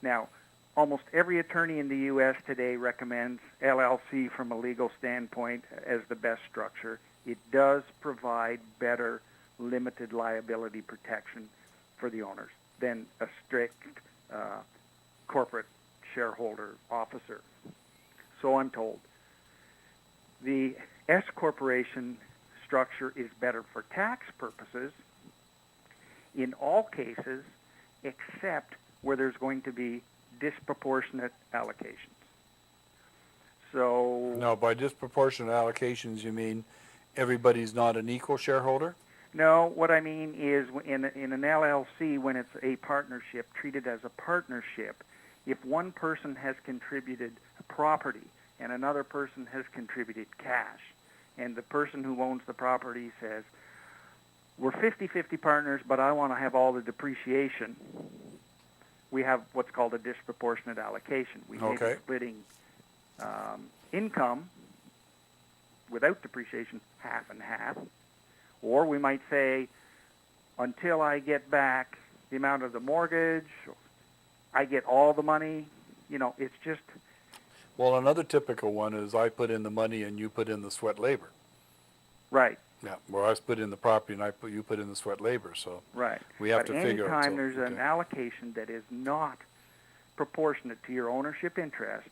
Now, almost every attorney in the U.S. today recommends LLC from a legal standpoint as the best structure. It does provide better limited liability protection for the owners than a strict corporate shareholder officer. So I'm told. The S corporation structure is better for tax purposes in all cases except where there's going to be disproportionate allocations. So now, by disproportionate allocations, you mean everybody's not an equal shareholder? No, what I mean is in an LLC, when it's a partnership, treated as a partnership, if one person has contributed property and another person has contributed cash, and the person who owns the property says, we're 50-50 partners, but I want to have all the depreciation, we have what's called a disproportionate allocation. We may be splitting income without depreciation half and half, or we might say, until I get back the amount of the mortgage, I get all the money. You know, it's just... Well, another typical one is I put in the money and you put in the sweat labor. Right. Yeah, where I put in the property and you put in the sweat labor, so right. we have to figure out. But anytime there's an allocation that is not proportionate to your ownership interest,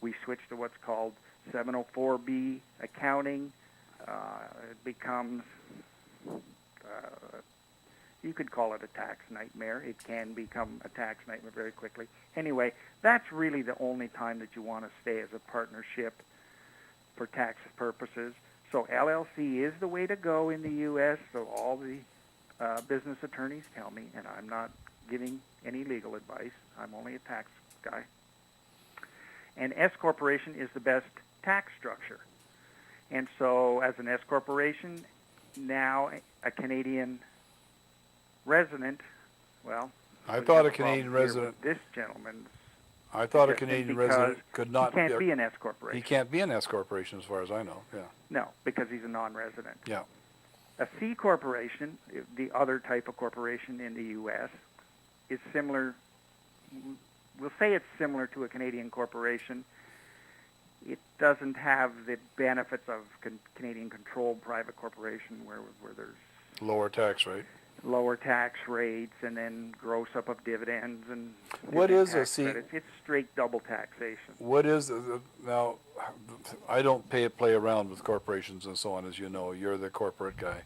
we switch to what's called 704B accounting. It becomes, you could call it a tax nightmare. It can become a tax nightmare very quickly. Anyway, that's really the only time that you want to stay as a partnership for tax purposes. So LLC is the way to go in the U.S., so all the business attorneys tell me, and I'm not giving any legal advice. I'm only a tax guy. And S corporation is the best tax structure. And so as an S corporation, now a Canadian resident, well, I thought a Canadian resident, this gentleman's, I thought a Canadian resident could not. He can't be an S corporation. He can't be an S corporation, as far as I know. Yeah. No, because he's a non-resident. Yeah. A C corporation, the other type of corporation in the U.S., is similar. We'll say it's similar to a Canadian corporation. It doesn't have the benefits of Canadian controlled private corporation, where there's lower tax rate. Lower tax rates, and then gross up of dividends and what is a C? It's straight double taxation. What is now? I don't play around with corporations and so on, as you know. You're the corporate guy.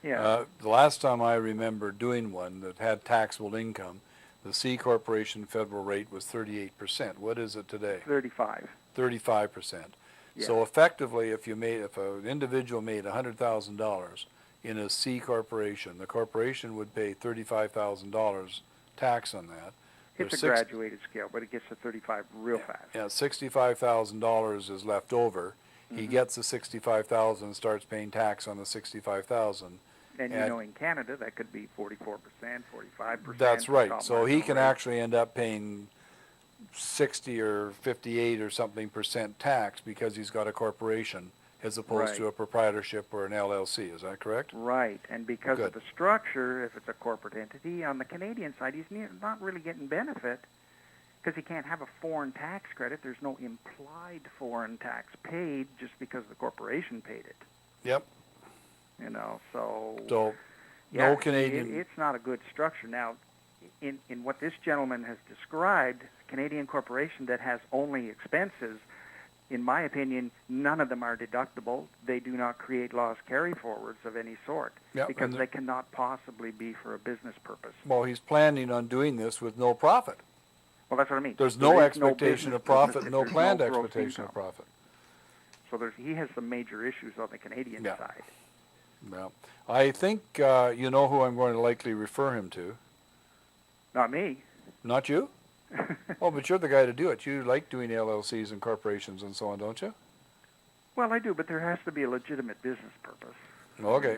Yeah. The last time I remember doing one that had taxable income, the C corporation federal rate was 38%. What is it today? 35%. 35%. Yeah. So effectively, if an individual made $100,000 in a C corporation, the corporation would pay $35,000 tax on that. It's a graduated scale, but it gets to 35 real fast. Yeah, $65,000 is left over. Mm-hmm. He gets the $65,000 and starts paying tax on the $65,000. And you know, in Canada, that could be 44%, 45%. That's right. So he can actually end up paying 60 or 58 or something % tax because he's got a corporation, as opposed to a proprietorship or an LLC. Is that correct? Right. And because of the structure, if it's a corporate entity, on the Canadian side, he's not really getting benefit because he can't have a foreign tax credit. There's no implied foreign tax paid just because the corporation paid it. Yep. You know, so no Canadian... It's not a good structure. Now, in what this gentleman has described, a Canadian corporation that has only expenses, in my opinion, none of them are deductible. They do not create loss carry-forwards of any sort because they cannot possibly be for a business purpose. Well, he's planning on doing this with no profit. Well, that's what I mean. There's no expectation of profit, no planned expectation of profit. So he has some major issues on the Canadian side. Well, I think you know who I'm going to likely refer him to. Not me. Not you? Oh, but you're the guy to do it. You like doing LLCs and corporations and so on, don't you? Well, I do, but there has to be a legitimate business purpose. Okay.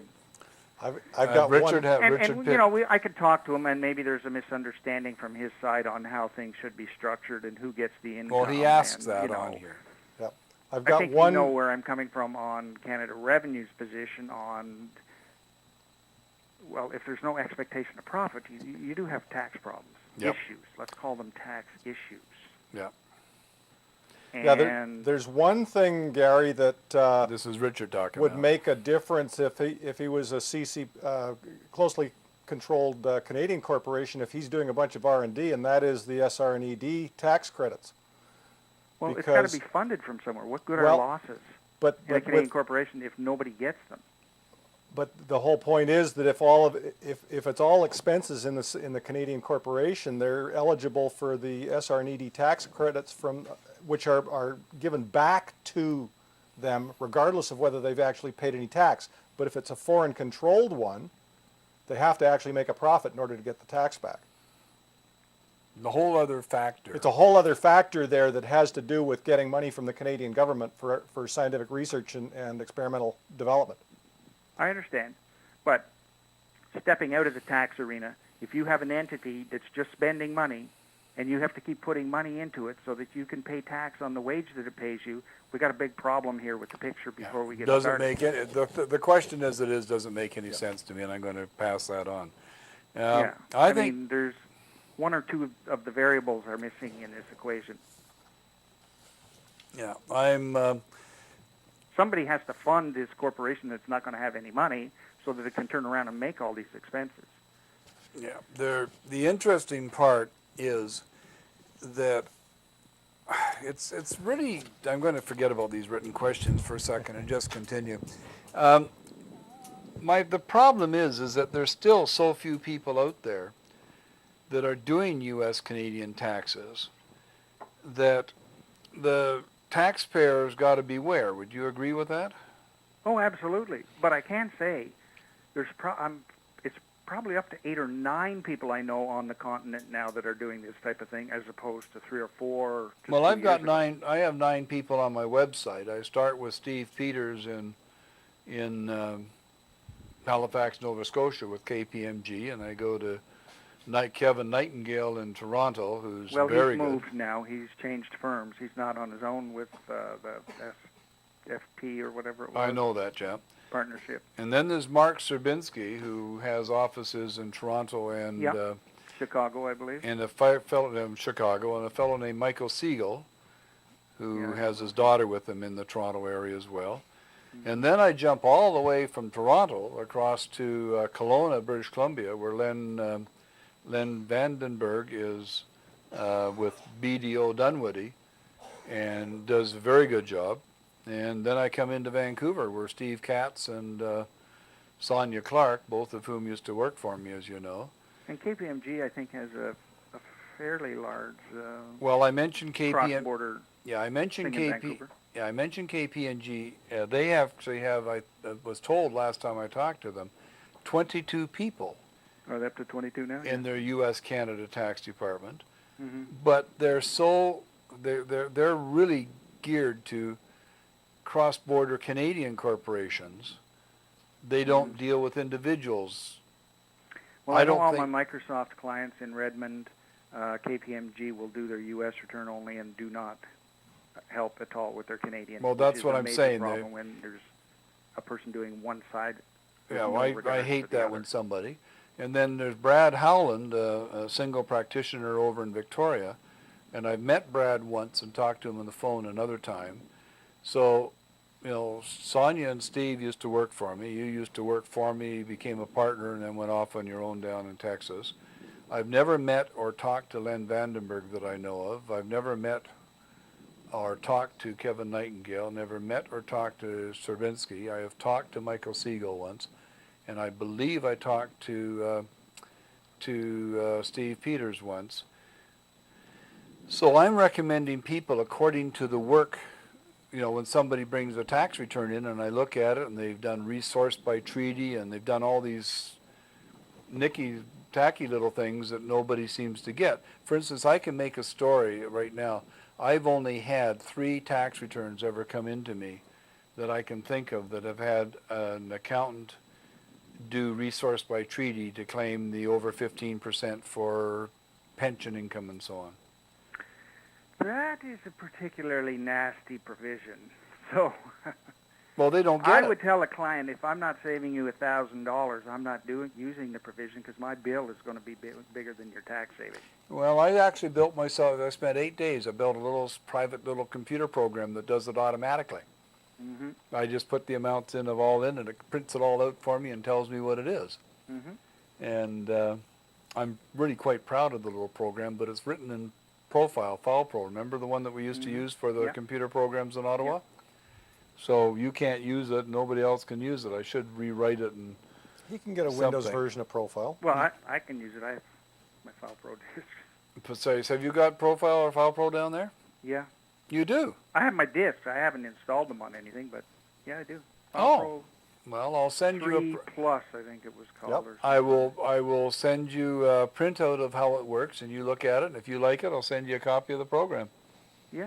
I've got Richard. And you know, I could talk to him, and maybe there's a misunderstanding from his side on how things should be structured and who gets the income. Well, he asks that on here. Yep. I think you know where I'm coming from on Canada Revenue's position on, well, if there's no expectation of profit, you do have tax problems. Yep. issues. Let's call them tax issues. Yeah. And there's one thing, Gary, that This is Richard talking would now. make a difference if he was a CC closely controlled Canadian corporation, if he's doing a bunch of R&D, and that is the SR&ED tax credits. well, it's got to because- be funded from somewhere. What good Well, are losses But in a Canadian with, corporation if nobody gets them? but the whole point is that if it's all expenses in the Canadian corporation, they're eligible for the SR&ED tax credits from which are given back to them regardless of whether they've actually paid any tax. But if it's a foreign controlled one, they have to actually make a profit in order to get the tax back. The whole other factor. It's a whole other factor there that has to do with getting money from the Canadian government for scientific research and experimental development. I understand, but stepping out of the tax arena, if you have an entity that's just spending money and you have to keep putting money into it so that you can pay tax on the wage that it pays you, we got a big problem here with the picture before we get doesn't started. make it. The question as it is doesn't make any sense to me, and I'm going to pass that on. Yeah, I I think mean, there's one or two of the variables are missing in this equation. yeah, I'm. Somebody has to fund this corporation that's not going to have any money so that it can turn around and make all these expenses. Yeah, the interesting part is that it's really. I'm going to forget about these written questions for a second and just continue. The problem is that there's still so few people out there that are doing U.S. Canadian taxes that the taxpayers got to beware. Would you agree with that? Oh, absolutely. But I can say it's probably up to 8 or 9 people I know on the continent now that are doing this type of thing, as opposed to 3 or 4. Just Well, 2 I've got years ago. 9. I have 9 people on my website. I start with Steve Peters in Halifax, Nova Scotia, with KPMG, and I go to Kevin Nightingale in Toronto, who's Well, very he's good. moved now. He's changed firms. He's not on his own with the FP or whatever it was. I know that, chap. Partnership. And then there's Mark Serbinsky, who has offices in Toronto and Yep. Chicago, I believe. and a fellow in Chicago, and a fellow named Michael Siegel, who Yeah. has his daughter with him in the Toronto area as well. And then I jump all the way from Toronto across to Kelowna, British Columbia, where Len Vandenberg is with BDO Dunwoody and does a very good job. And then I come into Vancouver, where Steve Katz and Sonia Clark, both of whom used to work for me, as you know. And KPMG, I think, has a fairly large Well, I mentioned cross-border Yeah, I mentioned thing in KP. Vancouver. Yeah, I mentioned KPMG. They actually have. I was told last time I talked to them, 22 people Are they up to 22 now? in their U.S. Canada tax department. Mm-hmm. But they're really geared to cross-border Canadian corporations. They don't deal with individuals. Well, I I know don't all think- my Microsoft clients in Redmond, KPMG will do their U.S. return only and do not help at all with their Canadian. Well, which that's is what a I'm major saying. Problem when there's a person doing one side. with Yeah, no well, I regards hate to the that other. when somebody. And then there's Brad Howland, a single practitioner over in Victoria, and I've met Brad once and talked to him on the phone another time. So, Sonia and Steve used to work for me. You used to work for me, became a partner, and then went off on your own down in Texas. I've never met or talked to Len Vandenberg that I know of. I've never met or talked to Kevin Nightingale, never met or talked to Serbinsky. I have talked to Michael Siegel once, and I believe I talked to Steve Peters once. So I'm recommending people according to the work, when somebody brings a tax return in and I look at it and they've done resource by treaty and they've done all these tacky little things that nobody seems to get. For instance, I can make a story right now. I've only had 3 tax returns ever come into me that I can think of that have had an accountant do resource by treaty to claim the over 15% for pension income and so on. That is a particularly nasty provision. So Well, they don't get I it. would tell a client, if I'm not saving you $1,000, I'm not using the provision because my bill is going to be bigger than your tax savings. Well, I actually built myself, I spent 8 days, I built a little private little computer program that does it automatically. Mm-hmm. I just put the amounts in of all in, and it prints it all out for me and tells me what it is. Mm-hmm. And I'm really quite proud of the little program, but it's written in FilePro. Remember the one that we used to use for the Yeah. computer programs in Ottawa? Yeah. So you can't use it, nobody else can use it. I should rewrite it and He can get a Windows Something. version of Profile. Well, I can use it. I have my FilePro disc. say, have you got Profile or FilePro down there? Yeah. You do? I have my discs. I haven't installed them on anything, but yeah, I do. Oh. Well, I'll send you a... 3 Plus, I think it was called. Yep. Or I will send you a printout of how it works, and you look at it, and if you like it, I'll send you a copy of the program.